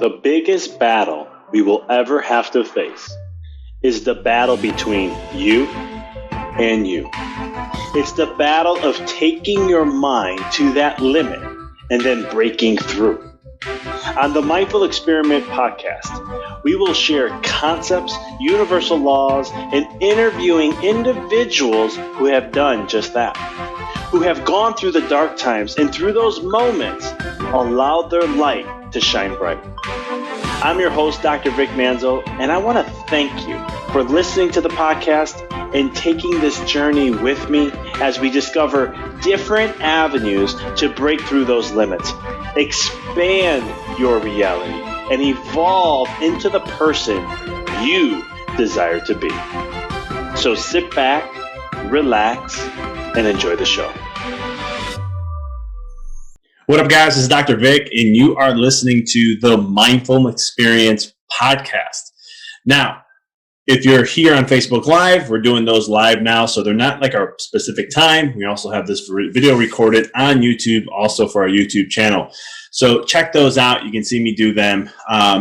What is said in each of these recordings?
The biggest battle we will ever have to face is the battle between you and you. It's the battle of taking your mind to that limit and then breaking through. On the Mindful Experiment podcast, we will share concepts, universal laws, and interviewing individuals who have done just that, who have gone through the dark times and through those moments allowed their light to shine bright. I'm your host, Dr. Vic Manzo, and I want to thank you for listening to the podcast and taking this journey with me as we discover different avenues to break through those limits, expand your reality, and evolve into the person you desire to be. So sit back, relax, and enjoy the show. What up, guys? This is Dr. Vic, and you are listening to the Mindful Experience podcast. Now, if you're here on Facebook Live, we're doing those live now, so they're not like our specific time. We also have this video recorded on YouTube, also for our YouTube channel. So check those out. You can see me do them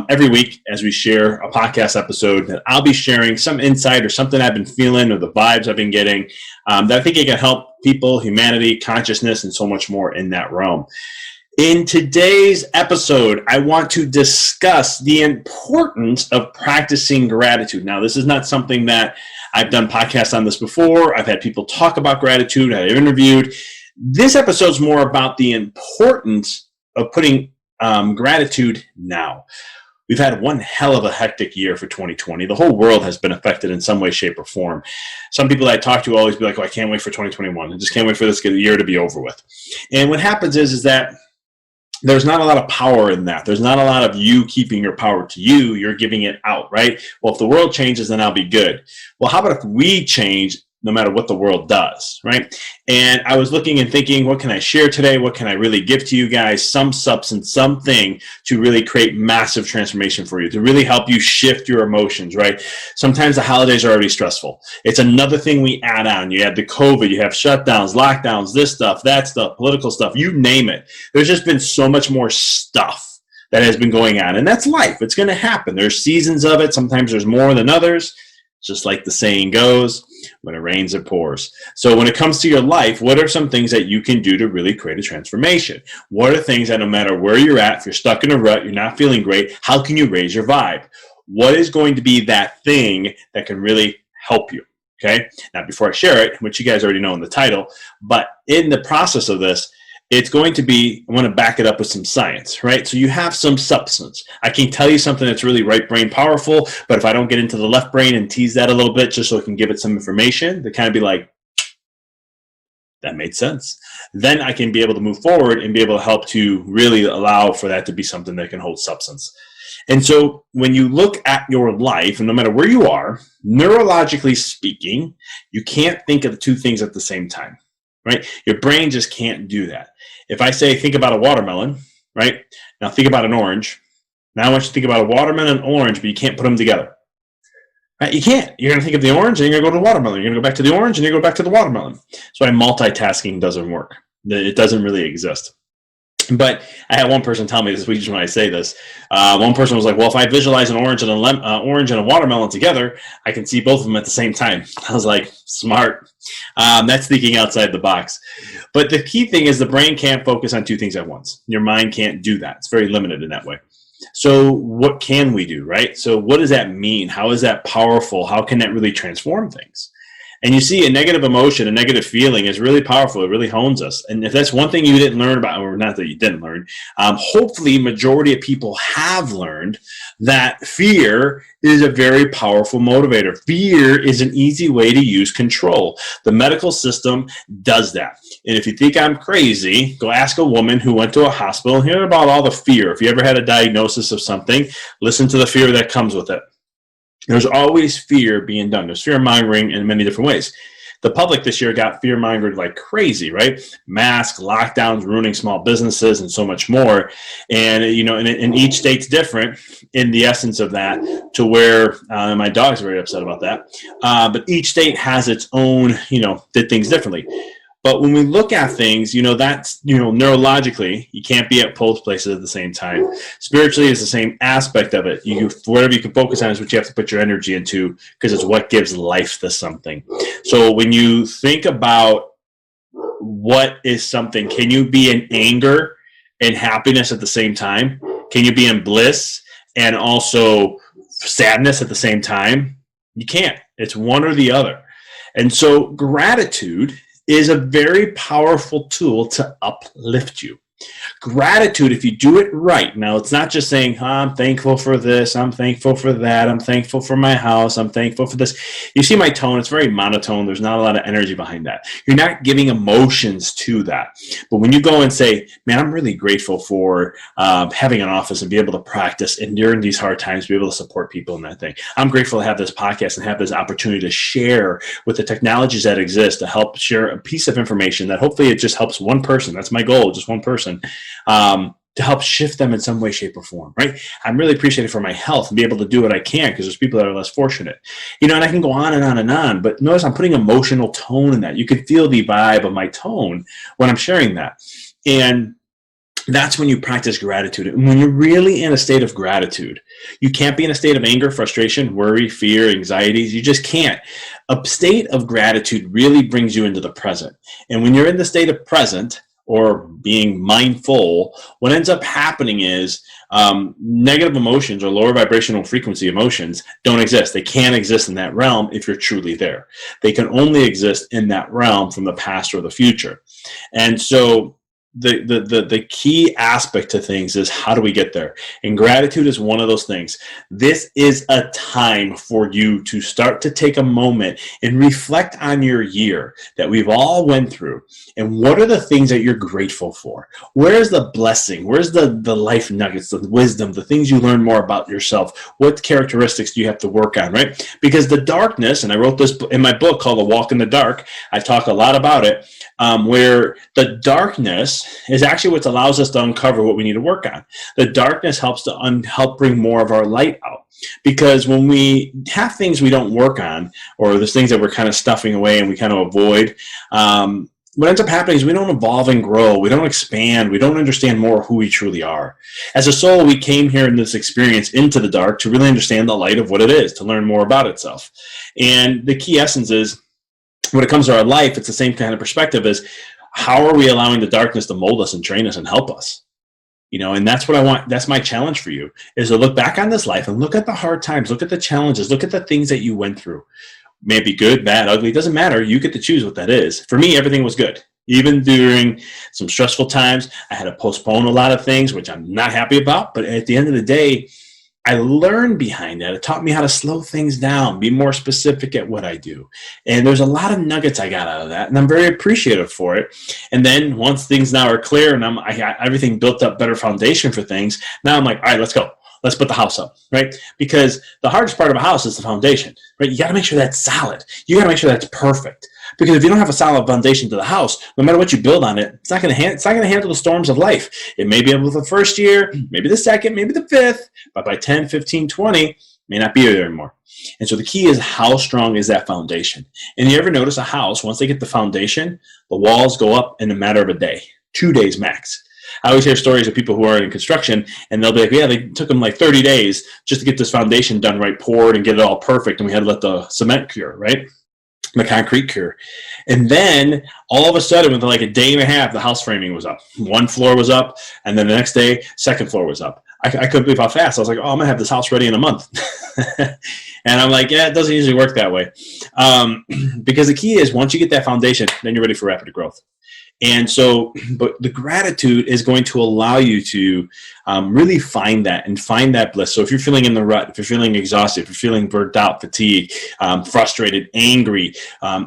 every week as we share a podcast episode that I'll be sharing some insight or something I've been feeling or the vibes I've been getting that I think it can help people, humanity, consciousness, and so much more in that realm. In today's episode, I want to discuss the importance of practicing gratitude. Now, this is not something that I've done podcasts on this before. I've had people talk about gratitude. I've interviewed. This episode is more about the importance of putting gratitude now. We've had one hell of a hectic year for 2020. The whole world has been affected in some way, shape, or form. Some people I talk to always be like, oh, I can't wait for 2021. I just can't wait for this year to be over with. And what happens is that there's not a lot of power in that. There's not a lot of you keeping your power to you. You're giving it out, right? Well, if the world changes, then I'll be good. Well, how about if we change no matter what the world does, right? And I was looking and thinking, what can I share today? What can I really give to you guys? Some substance, something to really create massive transformation for you, to really help you shift your emotions, right? Sometimes the holidays are already stressful. It's another thing we add on. You have the COVID, you have shutdowns, lockdowns, this stuff, that stuff, political stuff, you name it. There's just been so much more stuff that has been going on. And that's life. It's going to happen. There's seasons of it. Sometimes there's more than others. Just like the saying goes, when it rains, it pours. So when it comes to your life, what are some things that you can do to really create a transformation? What are things that no matter where you're at, if you're stuck in a rut, you're not feeling great, how can you raise your vibe? What is going to be that thing that can really help you? Okay. Now, before I share it, which you guys already know in the title, but in the process of this, it's going to be, I want to back it up with some science, right? So you have some substance. I can tell you something that's really right brain powerful, but if I don't get into the left brain and tease that a little bit just so I can give it some information to kind of be like, that made sense. Then I can be able to move forward and be able to help to really allow for that to be something that can hold substance. And so when you look at your life, and no matter where you are, neurologically speaking, you can't think of the two things at the same time. Right? Your brain just can't do that. If I say, think about a watermelon, right? Now think about an orange. Now I want you to think about a watermelon and orange, but you can't put them together. Right? You can't. You're going to think of the orange and you're going to go to the watermelon. You're going to go back to the orange and you're going to go back to the watermelon. That's why multitasking doesn't work. It doesn't really exist. But I had one person tell me this week when I say this. One person was like, well, if I visualize an orange and a watermelon together, I can see both of them at the same time. I was like, smart. That's thinking outside the box. But the key thing is the brain can't focus on two things at once. Your mind can't do that. It's very limited in that way. So what can we do, right? So what does that mean? How is that powerful? How can that really transform things? And you see, a negative emotion, a negative feeling is really powerful. It really hones us. And if that's one thing you didn't learn about, or not that you didn't learn, hopefully majority of people have learned that fear is a very powerful motivator. Fear is an easy way to use control. The medical system does that. And if you think I'm crazy, go ask a woman who went to a hospital and hear about all the fear. If you ever had a diagnosis of something, listen to the fear that comes with it. There's always fear being done. There's fear mongering in many different ways. The public this year got fear mongered like crazy, right? Masks, lockdowns, ruining small businesses, and so much more. And, you know, and each state's different in the essence of that, to where my dog's very upset about that. But each state has its own, did things differently. But when we look at things, that's, neurologically, you can't be at both places at the same time. Spiritually, it's the same aspect of it. Whatever you can focus on is what you have to put your energy into, because it's what gives life to something. So when you think about what is something, can you be in anger and happiness at the same time? Can you be in bliss and also sadness at the same time? You can't. It's one or the other. And so gratitude is a very powerful tool to uplift you. Gratitude, if you do it right, now it's not just saying, I'm thankful for this, I'm thankful for that, I'm thankful for my house, I'm thankful for this. You see my tone, it's very monotone. There's not a lot of energy behind that. You're not giving emotions to that. But when you go and say, man, I'm really grateful for having an office and be able to practice and during these hard times, be able to support people in that thing. I'm grateful to have this podcast and have this opportunity to share with the technologies that exist to help share a piece of information that hopefully it just helps one person. That's my goal, just one person. To help shift them in some way, shape, or form, right? I'm really appreciative for my health and be able to do what I can because there's people that are less fortunate. And I can go on and on and on, but notice I'm putting emotional tone in that. You can feel the vibe of my tone when I'm sharing that. And that's when you practice gratitude. And when you're really in a state of gratitude, you can't be in a state of anger, frustration, worry, fear, anxieties. You just can't. A state of gratitude really brings you into the present. And when you're in the state of present, or being mindful, what ends up happening is negative emotions or lower vibrational frequency emotions don't exist. They can't exist in that realm if you're truly there. They can only exist in that realm from the past or the future. And so the key aspect to things is, how do we get there? And gratitude is one of those things. This is a time for you to start to take a moment and reflect on your year that we've all went through, and what are the things that you're grateful for? Where's the blessing? Where's the life nuggets, the wisdom, the things you learn more about yourself? What characteristics do you have to work on, right? Because the darkness, and I wrote this in my book called The Walk in the Dark, I talk a lot about it, where the darkness is actually what allows us to uncover what we need to work on. The darkness helps to help bring more of our light out. Because when we have things we don't work on, or there's things that we're kind of stuffing away and we kind of avoid, what ends up happening is we don't evolve and grow. We don't expand. We don't understand more who we truly are. As a soul, we came here in this experience into the dark to really understand the light of what it is, to learn more about itself. And the key essence is, when it comes to our life, it's the same kind of perspective as, how are we allowing the darkness to mold us and train us and help us? And that's what I want. That's my challenge for you, is to look back on this life and look at the hard times, look at the challenges, look at the things that you went through. Maybe good, bad, ugly, doesn't matter. You get to choose what that is. For me, everything was good. Even during some stressful times, I had to postpone a lot of things, which I'm not happy about. But at the end of the day, I learned behind that. It taught me how to slow things down, be more specific at what I do. And there's a lot of nuggets I got out of that, and I'm very appreciative for it. And then once things now are clear and I got everything built up, better foundation for things, now I'm like, all right, let's go. Let's put the house up, right? Because the hardest part of a house is the foundation, right? You got to make sure that's solid. You got to make sure that's perfect. Because if you don't have a solid foundation to the house, no matter what you build on it, it's not going to handle the storms of life. It may be able to the first year, maybe the second, maybe the fifth, but by 10, 15, 20, it may not be there anymore. And so the key is, how strong is that foundation? And you ever notice a house, once they get the foundation, the walls go up in a matter of a day, 2 days max. I always hear stories of people who are in construction, and they'll be like, yeah, they took them like 30 days just to get this foundation done right, poured, and get it all perfect, and we had to let the cement cure, right? The concrete cure. And then all of a sudden, within like a day and a half, the house framing was up. One floor was up, and then the next day, second floor was up. I couldn't believe how fast. I was like, oh, I'm going to have this house ready in a month. And I'm like, yeah, it doesn't usually work that way. Because the key is, once you get that foundation, then you're ready for rapid growth. And so, but the gratitude is going to allow you to really find that and find that bliss. So if you're feeling in the rut, if you're feeling exhausted, if you're feeling burnt out, fatigued, frustrated, angry,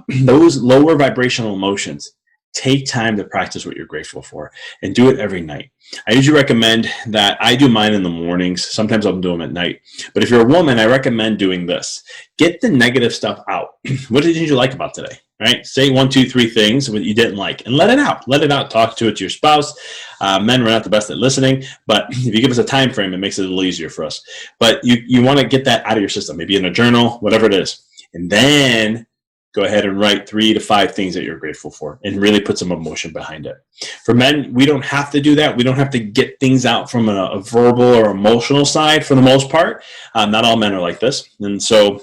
those lower vibrational emotions, take time to practice what you're grateful for, and do it every night. I usually recommend that I do mine in the mornings. Sometimes I'll do them at night. But if you're a woman, I recommend doing this. Get the negative stuff out. What did you like about today? Right? Say 1, 2, 3 things that you didn't like, and let it out. Let it out. Talk to it to your spouse. Men, we're not the best at listening, but if you give us a time frame, it makes it a little easier for us. But you want to get that out of your system, maybe in a journal, whatever it is. And then go ahead and write 3 to 5 things that you're grateful for and really put some emotion behind it. For men, we don't have to do that. We don't have to get things out from a verbal or emotional side for the most part. Not all men are like this. And so,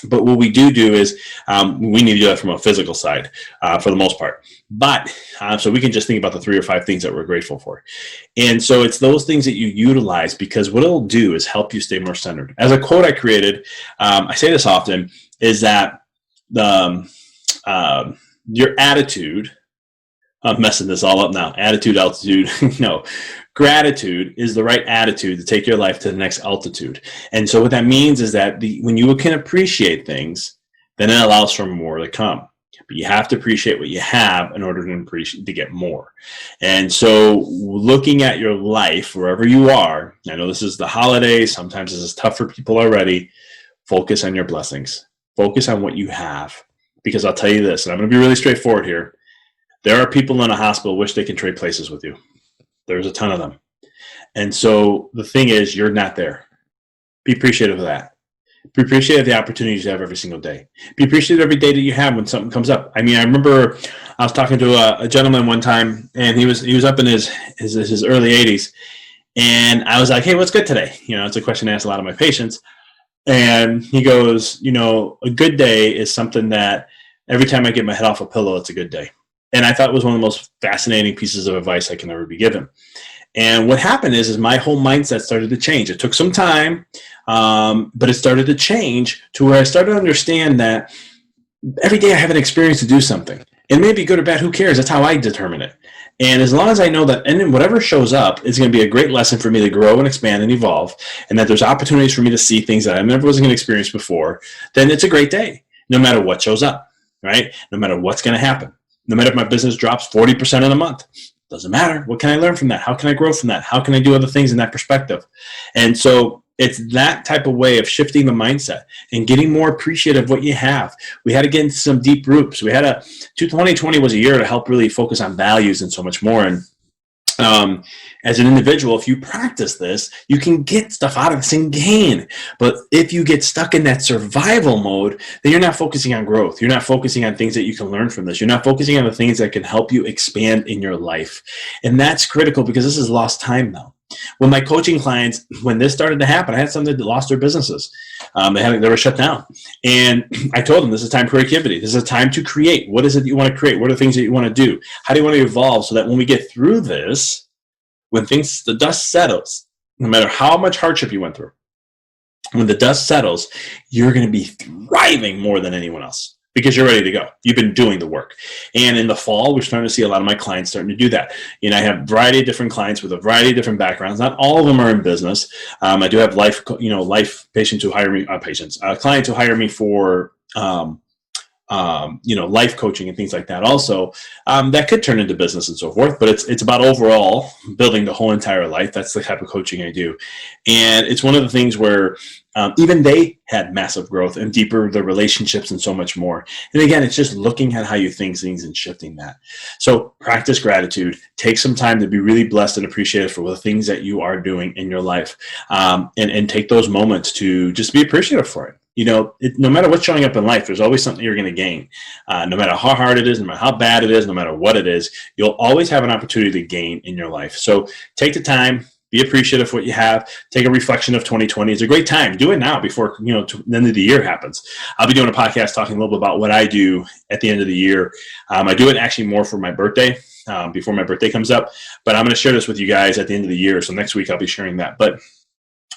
but what we do is we need to do that from a physical side for the most part. But so we can just think about the 3 or 5 things that we're grateful for. And so it's those things that you utilize, because what it'll do is help you stay more centered. As a quote I created, I say this often, is that your attitude, I'm messing this all up now, attitude, altitude, no, gratitude is the right attitude to take your life to the next altitude. And so what that means is that when you can appreciate things, then it allows for more to come. But you have to appreciate what you have in order to get more. And so looking at your life, wherever you are, I know this is the holidays, sometimes this is tough for people already, focus on your blessings. Focus on what you have. Because I'll tell you this, and I'm going to be really straightforward here. There are people in a hospital who wish they can trade places with you. There's a ton of them. And so the thing is, you're not there. Be appreciative of that. Be appreciative of the opportunities you have every single day. Be appreciative every day that you have when something comes up. I mean, I remember I was talking to a gentleman one time, and he was up in his early 80s. And I was like, hey, what's good today? You know, it's a question I ask a lot of my patients. And he goes, you know, a good day is something that every time I get my head off a pillow, it's a good day. And I thought it was one of the most fascinating pieces of advice I can ever be given. And what happened is my whole mindset started to change. It took some time, but it started to change to where I started to understand that every day I have an experience to do something. It may be good or bad, who cares? That's how I determine it. And as long as I know that, and then whatever shows up is going to be a great lesson for me to grow and expand and evolve, and that there's opportunities for me to see things that I never was going to experience before, then it's a great day, no matter what shows up, right? No matter what's going to happen. No matter if my business drops 40% in a month. Doesn't matter. What can I learn from that? How can I grow from that? How can I do other things in that perspective? And so it's that type of way of shifting the mindset and getting more appreciative of what you have. We had to get into some deep roots. 2020 was a year to help really focus on values and so much more. And as an individual, if you practice this, you can get stuff out of this and gain. But if you get stuck in that survival mode, then you're not focusing on growth. You're not focusing on things that you can learn from this. You're not focusing on the things that can help you expand in your life. And that's critical, because this is lost time now. When my coaching clients, when this started to happen, I had some that lost their businesses. They were shut down. And I told them, this is time for creativity. This is a time to create. What is it that you want to create? What are the things that you want to do? How do you want to evolve so that when we get through this, when the dust settles, no matter how much hardship you went through, when the dust settles, you're going to be thriving more than anyone else, because you're ready to go. You've been doing the work. And in the fall, we're starting to see a lot of my clients starting to do that. You know, I have a variety of different clients with a variety of different backgrounds. Not all of them are in business. I do have life patients who hire me, clients who hire me for, life coaching and things like that also, that could turn into business and so forth, but it's about overall building the whole entire life. That's the type of coaching I do. And it's one of the things where even they had massive growth and deeper the relationships and so much more. And again, it's just looking at how you think things and shifting that. So practice gratitude. Take some time to be really blessed and appreciative for the things that you are doing in your life, and take those moments to just be appreciative for it. You know, no matter what's showing up in life, there's always something you're going to gain. No matter how hard it is, no matter how bad it is, no matter what it is, you'll always have an opportunity to gain in your life. So take the time, be appreciative of what you have, take a reflection of 2020. It's a great time. Do it now before, the end of the year happens. I'll be doing a podcast talking a little bit about what I do at the end of the year. I do it actually more for my birthday, before my birthday comes up, but I'm going to share this with you guys at the end of the year. So next week I'll be sharing that, but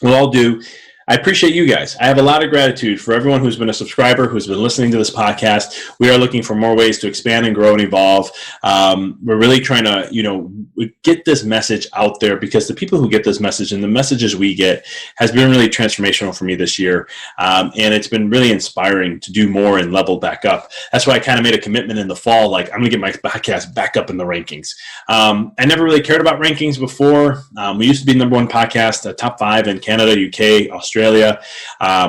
we'll all do. I appreciate you guys. I have a lot of gratitude for everyone who's been a subscriber, who's been listening to this podcast. We are looking for more ways to expand and grow and evolve. We're really trying to, get this message out there, because the people who get this message and the messages we get has been really transformational for me this year. And it's been really inspiring to do more and level back up. That's why I kind of made a commitment in the fall, like I'm going to get my podcast back up in the rankings. I never really cared about rankings before. We used to be the #1 podcast, top 5 in Canada, UK, Australia.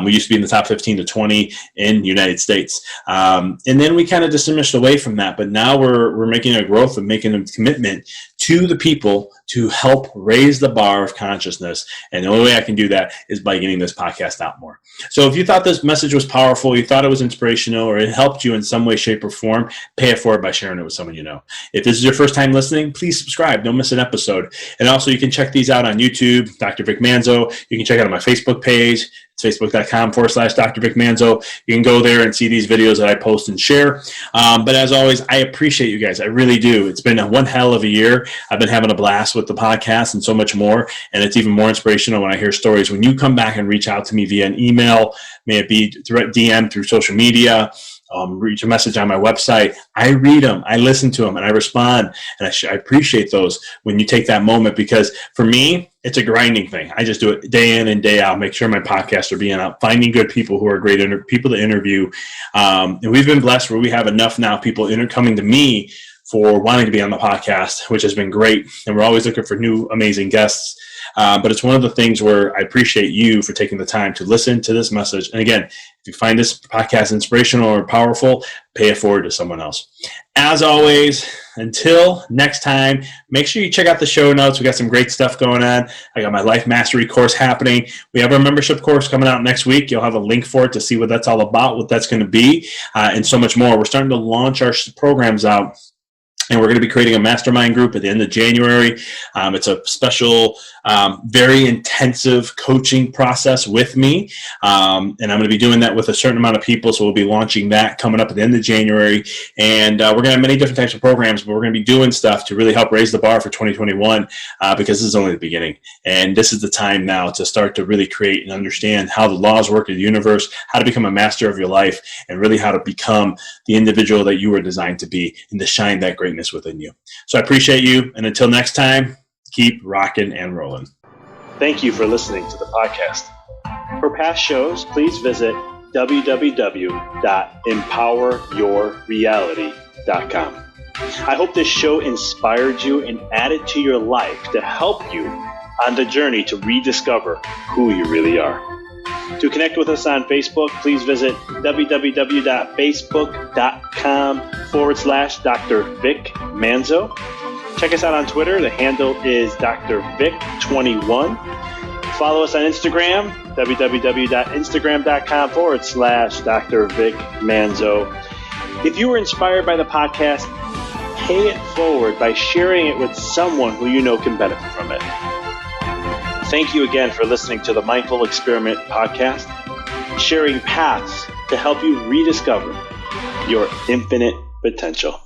We used to be in the top 15 to 20 in the United States. And then we kind of diminished away from that. But now we're making a growth and making a commitment to the people to help raise the bar of consciousness. And the only way I can do that is by getting this podcast out more. So if you thought this message was powerful, you thought it was inspirational, or it helped you in some way, shape, or form, pay it forward by sharing it with someone you know. If this is your first time listening, please subscribe. Don't miss an episode. And also, you can check these out on YouTube, Dr. Vic Manzo. You can check out on my Facebook page. It's facebook.com/Dr. Vic Manzo. You can go there and see these videos that I post and share. But as always, I appreciate you guys. I really do. It's been one hell of a year. I've been having a blast with the podcast and so much more. And it's even more inspirational when I hear stories. When you come back and reach out to me via an email, may it be through DM, through social media, reach a message on my website, I read them, I listen to them, and I respond. And I appreciate those when you take that moment, because for me, it's a grinding thing. I just do it day in and day out, make sure my podcasts are being out, finding good people who are great people to interview. And we've been blessed where we have enough now people coming to me for wanting to be on the podcast, which has been great. And we're always looking for new, amazing guests. But it's one of the things where I appreciate you for taking the time to listen to this message. And again, if you find this podcast inspirational or powerful, pay it forward to someone else. As always, until next time, make sure you check out the show notes. We got some great stuff going on. I got my Life Mastery course happening. We have our membership course coming out next week. You'll have a link for it to see what that's all about, what that's going to be, and so much more. We're starting to launch our programs out. And we're going to be creating a mastermind group at the end of January. It's a special, very intensive coaching process with me. And I'm going to be doing that with a certain amount of people. So we'll be launching that coming up at the end of January. And we're going to have many different types of programs, but we're going to be doing stuff to really help raise the bar for 2021 because this is only the beginning. And this is the time now to start to really create and understand how the laws work in the universe, how to become a master of your life, and really how to become the individual that you were designed to be and to shine that greatness within you. So I appreciate you. And until next time, keep rocking and rolling. Thank you for listening to the podcast. For past shows, please visit www.empoweryourreality.com. I hope this show inspired you and added to your life to help you on the journey to rediscover who you really are. To connect with us on Facebook, please visit www.facebook.com/Dr. Vic Manzo. Check us out on Twitter. The handle is Dr. Vic21. Follow us on Instagram, www.instagram.com/Dr. Vic Manzo. If you were inspired by the podcast, pay it forward by sharing it with someone who you know can benefit from it. Thank you again for listening to the Mindful Experiment podcast, sharing paths to help you rediscover your infinite potential.